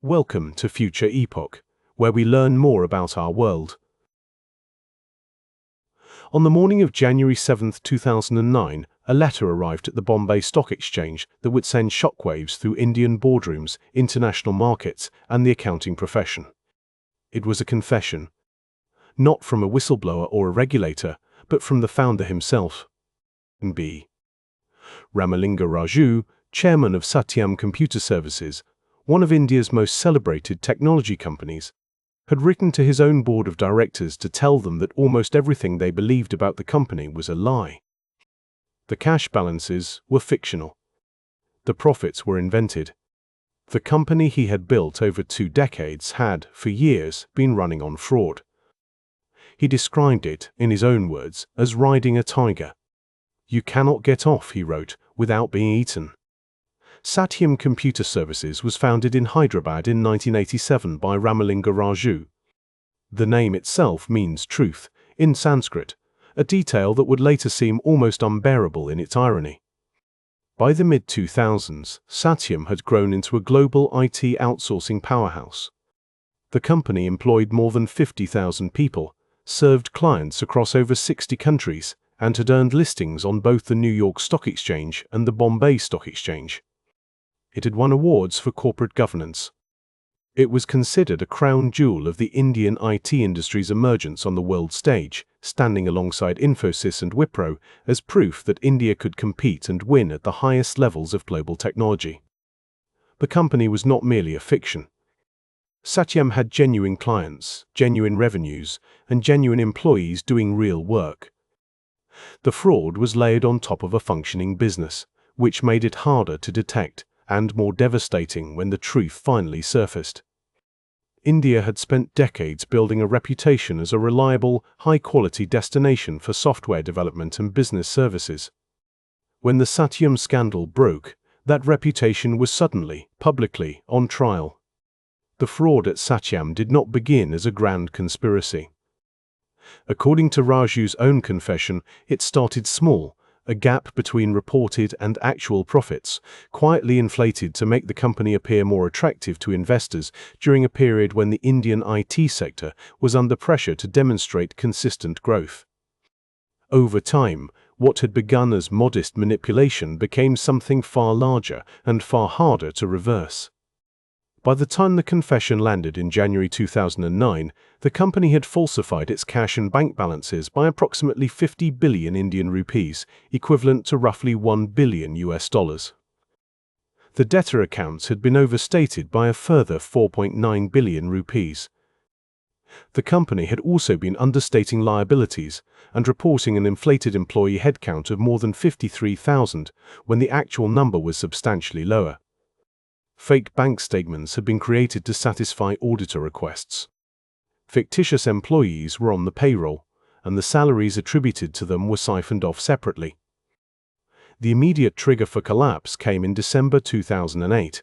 Welcome to Future Epoch, where we learn more about our world. On the morning of January 7, 2009, a letter arrived at the Bombay Stock Exchange that would send shockwaves through Indian boardrooms, international markets, and the accounting profession. It was a confession, not from a whistleblower or a regulator, but from the founder himself. B. Ramalinga Raju, chairman of Satyam Computer Services, one of India's most celebrated technology companies, had written to his own board of directors to tell them that almost everything they believed about the company was a lie. The cash balances were fictional. The profits were invented. The company he had built over 2 decades had, for years, been running on fraud. He described it, in his own words, as riding a tiger. "You cannot get off," he wrote, "without being eaten." Satyam Computer Services was founded in Hyderabad in 1987 by Ramalinga Raju. The name itself means truth, in Sanskrit, a detail that would later seem almost unbearable in its irony. By the mid-2000s, Satyam had grown into a global IT outsourcing powerhouse. The company employed more than 50,000 people, served clients across over 60 countries, and had earned listings on both the New York Stock Exchange and the Bombay Stock Exchange. It had won awards for corporate governance. It was considered a crown jewel of the Indian IT industry's emergence on the world stage, standing alongside Infosys and Wipro as proof that India could compete and win at the highest levels of global technology. The company was not merely a fiction. Satyam had genuine clients, genuine revenues, and genuine employees doing real work. The fraud was layered on top of a functioning business, which made it harder to detect and more devastating when the truth finally surfaced. India had spent decades building a reputation as a reliable, high-quality destination for software development and business services. When the Satyam scandal broke, that reputation was suddenly, publicly, on trial. The fraud at Satyam did not begin as a grand conspiracy. According to Raju's own confession, it started small, a gap between reported and actual profits, quietly inflated to make the company appear more attractive to investors during a period when the Indian IT sector was under pressure to demonstrate consistent growth. Over time, what had begun as modest manipulation became something far larger and far harder to reverse. By the time the confession landed in January 2009, the company had falsified its cash and bank balances by approximately 50 billion Indian rupees, equivalent to roughly $1 billion. The debtor accounts had been overstated by a further 4.9 billion rupees. The company had also been understating liabilities and reporting an inflated employee headcount of more than 53,000 when the actual number was substantially lower. Fake bank statements had been created to satisfy auditor requests. Fictitious employees were on the payroll, and the salaries attributed to them were siphoned off separately. The immediate trigger for collapse came in December 2008.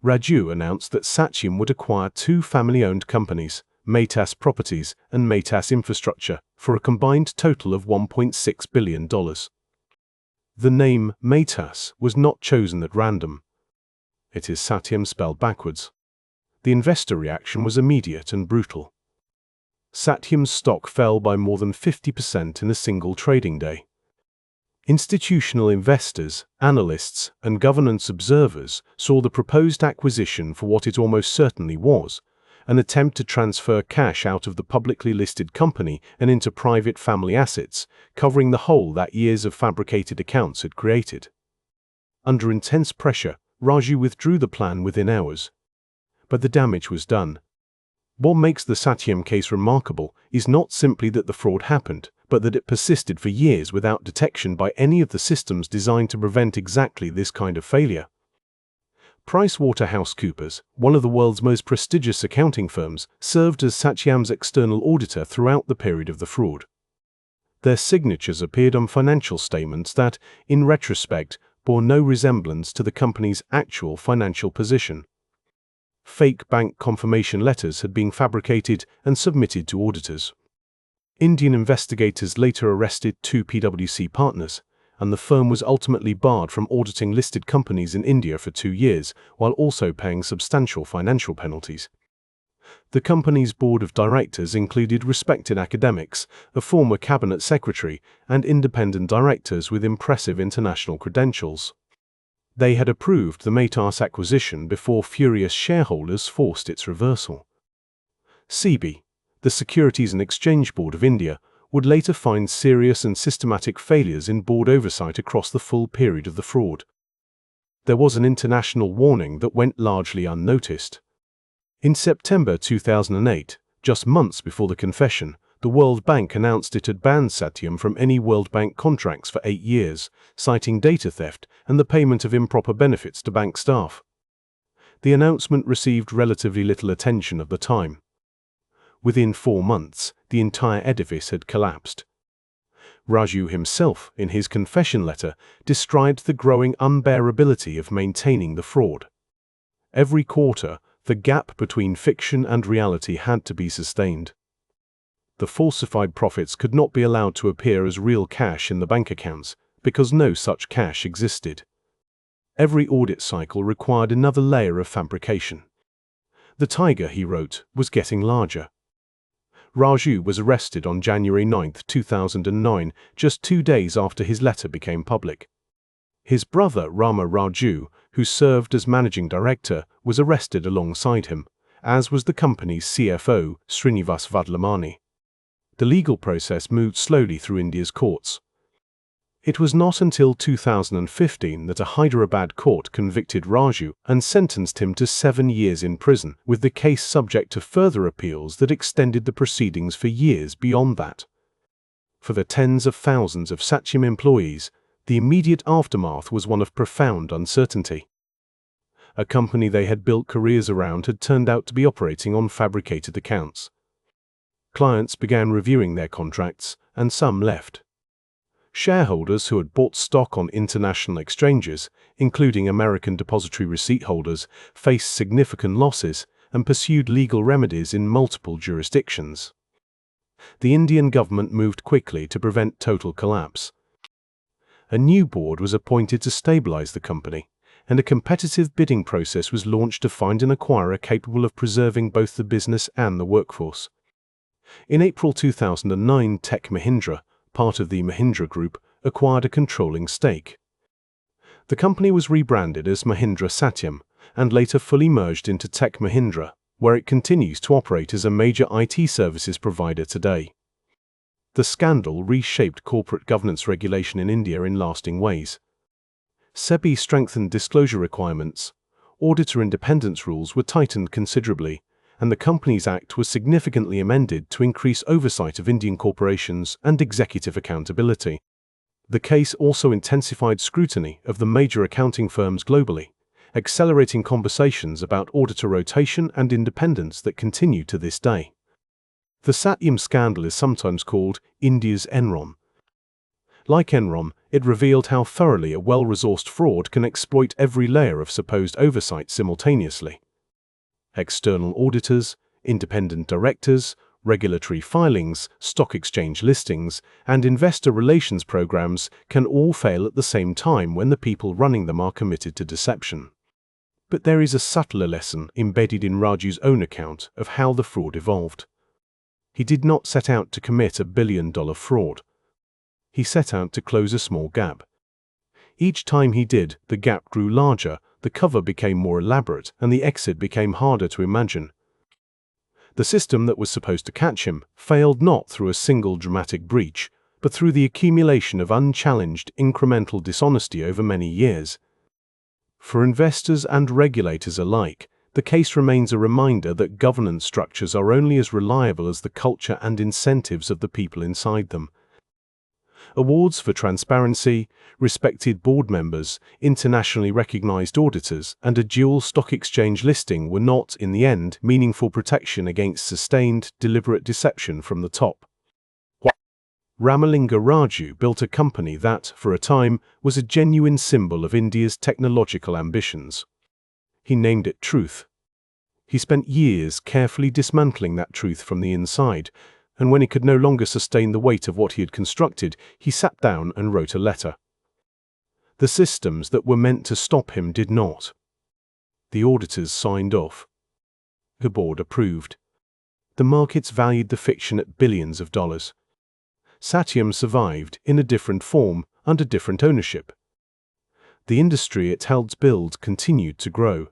Raju announced that Satyam would acquire 2 family-owned companies, Maytas Properties and Maytas Infrastructure, for a combined total of $1.6 billion. The name Maytas was not chosen at random. It is Satyam spelled backwards. The investor reaction was immediate and brutal. Satyam's stock fell by more than 50% in a single trading day. Institutional investors, analysts, and governance observers saw the proposed acquisition for what it almost certainly was, an attempt to transfer cash out of the publicly listed company and into private family assets, covering the hole that years of fabricated accounts had created. Under intense pressure, Raju withdrew the plan within hours. But the damage was done. What makes the Satyam case remarkable is not simply that the fraud happened, but that it persisted for years without detection by any of the systems designed to prevent exactly this kind of failure. PricewaterhouseCoopers, one of the world's most prestigious accounting firms, served as Satyam's external auditor throughout the period of the fraud. Their signatures appeared on financial statements that, in retrospect, bore no resemblance to the company's actual financial position. Fake bank confirmation letters had been fabricated and submitted to auditors. Indian investigators later arrested 2 PwC partners, and the firm was ultimately barred from auditing listed companies in India for 2 years, while also paying substantial financial penalties. The company's board of directors included respected academics, a former cabinet secretary, and independent directors with impressive international credentials. They had approved the Matas acquisition before furious shareholders forced its reversal. SEBI, the Securities and Exchange Board of India, would later find serious and systematic failures in board oversight across the full period of the fraud. There was an international warning that went largely unnoticed. In September 2008, just months before the confession, the World Bank announced it had banned Satyam from any World Bank contracts for 8 years, citing data theft and the payment of improper benefits to bank staff. The announcement received relatively little attention at the time. Within 4 months, the entire edifice had collapsed. Raju himself, in his confession letter, described the growing unbearability of maintaining the fraud. Every quarter, the gap between fiction and reality had to be sustained. The falsified profits could not be allowed to appear as real cash in the bank accounts, because no such cash existed. Every audit cycle required another layer of fabrication. The tiger, he wrote, was getting larger. Raju was arrested on January 9, 2009, just 2 days after his letter became public. His brother, Rama Raju, who served as managing director, was arrested alongside him, as was the company's CFO, Srinivas Vadlamani. The legal process moved slowly through India's courts. It was not until 2015 that a Hyderabad court convicted Raju and sentenced him to 7 years in prison, with the case subject to further appeals that extended the proceedings for years beyond that. For the tens of thousands of Satyam employees, the immediate aftermath was one of profound uncertainty. A company they had built careers around had turned out to be operating on fabricated accounts. Clients began reviewing their contracts, and some left. Shareholders who had bought stock on international exchanges, including American depository receipt holders, faced significant losses and pursued legal remedies in multiple jurisdictions. The Indian government moved quickly to prevent total collapse. A new board was appointed to stabilize the company, and a competitive bidding process was launched to find an acquirer capable of preserving both the business and the workforce. In April 2009, Tech Mahindra, part of the Mahindra Group, acquired a controlling stake. The company was rebranded as Mahindra Satyam and later fully merged into Tech Mahindra, where it continues to operate as a major IT services provider today. The scandal reshaped corporate governance regulation in India in lasting ways. SEBI strengthened disclosure requirements, auditor independence rules were tightened considerably, and the Companies Act was significantly amended to increase oversight of Indian corporations and executive accountability. The case also intensified scrutiny of the major accounting firms globally, accelerating conversations about auditor rotation and independence that continue to this day. The Satyam scandal is sometimes called India's Enron. Like Enron, it revealed how thoroughly a well-resourced fraud can exploit every layer of supposed oversight simultaneously. External auditors, independent directors, regulatory filings, stock exchange listings, and investor relations programs can all fail at the same time when the people running them are committed to deception. But there is a subtler lesson embedded in Raju's own account of how the fraud evolved. He did not set out to commit a billion-dollar fraud. He set out to close a small gap. Each time he did, the gap grew larger, the cover became more elaborate, and the exit became harder to imagine. The system that was supposed to catch him failed not through a single dramatic breach, but through the accumulation of unchallenged incremental dishonesty over many years. For investors and regulators alike, the case remains a reminder that governance structures are only as reliable as the culture and incentives of the people inside them. Awards for transparency, respected board members, internationally recognized auditors, and a dual stock exchange listing were not, in the end, meaningful protection against sustained, deliberate deception from the top. Ramalinga Raju built a company that, for a time, was a genuine symbol of India's technological ambitions. He named it Truth. He spent years carefully dismantling that truth from the inside, and when he could no longer sustain the weight of what he had constructed, he sat down and wrote a letter. The systems that were meant to stop him did not. The auditors signed off. The board approved. The markets valued the fiction at billions of dollars. Satyam survived in a different form, under different ownership. The industry it helped build continued to grow.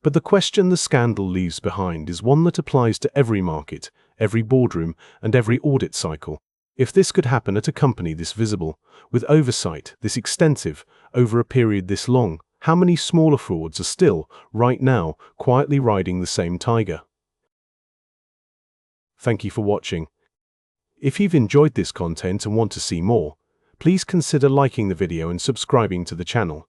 But the question the scandal leaves behind is one that applies to every market, every boardroom, and every audit cycle. If this could happen at a company this visible, with oversight this extensive, over a period this long, how many smaller frauds are still, right now, quietly riding the same tiger? Thank you for watching. If you've enjoyed this content and want to see more, please consider liking the video and subscribing to the channel.